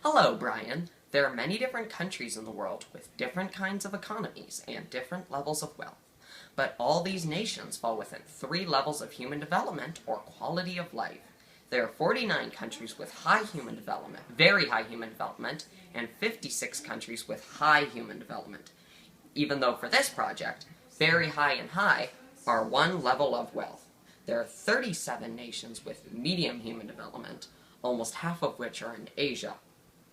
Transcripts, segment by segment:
Hello, Brian. There are many different countries in the world with different kinds of economies and different levels of wealth. But all these nations fall within 3 levels of human development or quality of life. There are 49 countries with high human development, very high human development, and 56 countries with high human development. Even though for this project, very high and high are one level of wealth. There are 37 nations with medium human development, almost half of which are in Asia.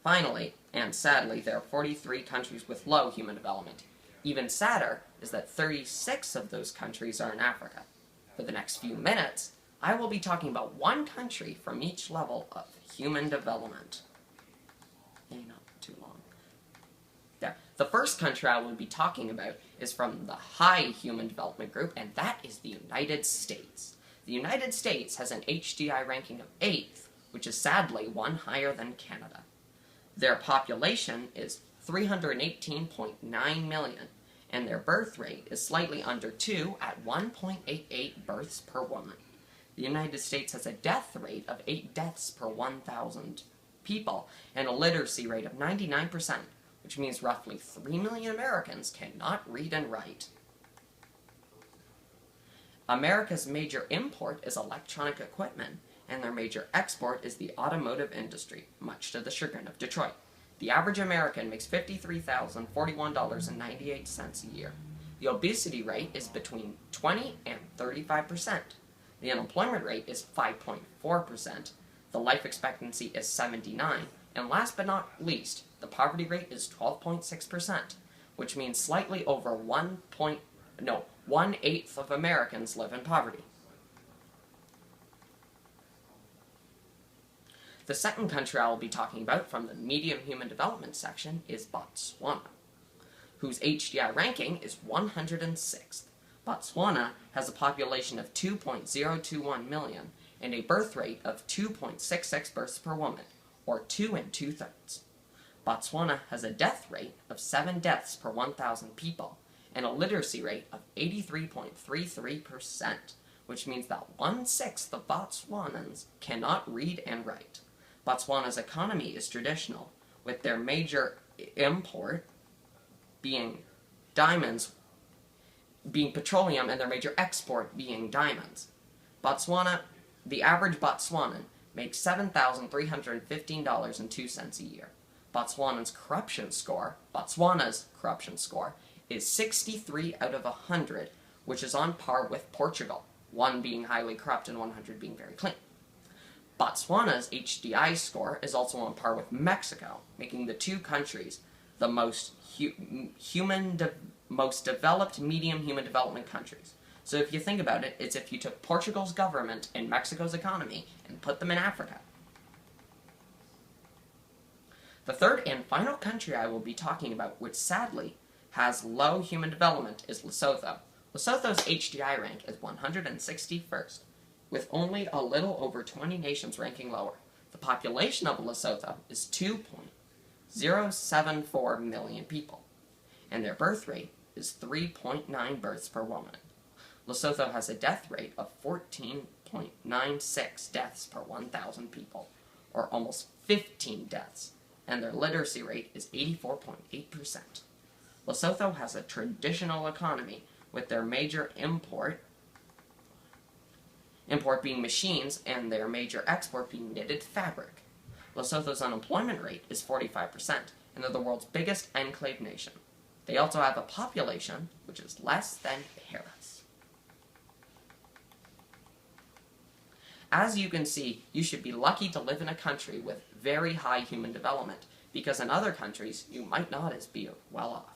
Finally, and sadly, there are 43 countries with low human development. Even sadder is that 36 of those countries are in Africa. For the next few minutes, I will be talking about one country from each level of human development. Not too long. There. The first country I will be talking about is from the high human development group, and that is the United States. The United States has an HDI ranking of 8th, which is sadly one higher than Canada. Their population is 318.9 million, and their birth rate is slightly under 2 at 1.88 births per woman. The United States has a death rate of 8 deaths per 1,000 people, and a literacy rate of 99%, which means roughly 3 million Americans cannot read and write. America's major import is electronic equipment, and their major export is the automotive industry, much to the chagrin of Detroit. The average American makes $53,041.98 a year. The obesity rate is between 20 and 35%. The unemployment rate is 5.4%. The life expectancy is 79. And last but not least, the poverty rate is 12.6%, which means slightly over 1/8 of Americans live in poverty. The second country I will be talking about from the medium human development section is Botswana, whose HDI ranking is 106th. Botswana has a population of 2.021 million and a birth rate of 2.66 births per woman, or 2 2/3. Botswana has a death rate of 7 deaths per 1,000 people and a literacy rate of 83.33%, which means that 1/6 of Botswanans cannot read and write. Botswana's economy is traditional, with their major import being petroleum, and their major export being diamonds. The average Botswanan makes $7,315.02 a year. Botswana's corruption score is 63 out of 100, which is on par with Portugal, 1 being highly corrupt and 100 being very clean. Botswana's HDI score is also on par with Mexico, making the two countries the most developed medium human development countries. So if you think about it, it's if you took Portugal's government and Mexico's economy and put them in Africa. The third and final country I will be talking about, which sadly has low human development, is Lesotho. Lesotho's HDI rank is 161st. with only a little over 20 nations ranking lower. The population of Lesotho is 2.074 million people, and their birth rate is 3.9 births per woman. Lesotho has a death rate of 14.96 deaths per 1,000 people, or almost 15 deaths, and their literacy rate is 84.8%. Lesotho has a traditional economy, with their major import being machines and their major export being knitted fabric. Lesotho's unemployment rate is 45%, and they're the world's biggest enclave nation. They also have a population which is less than Paris. As you can see, you should be lucky to live in a country with very high human development, because in other countries, you might not as be well off.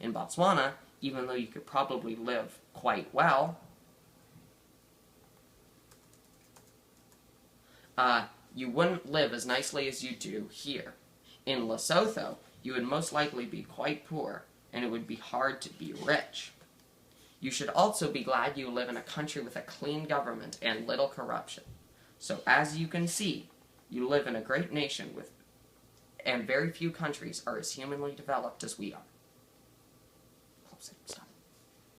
In Botswana, even though you could probably live quite well, you wouldn't live as nicely as you do here. In Lesotho, you would most likely be quite poor, and it would be hard to be rich. You should also be glad you live in a country with a clean government and little corruption. So as you can see, you live in a great nation and very few countries are as humanly developed as we are. Stop.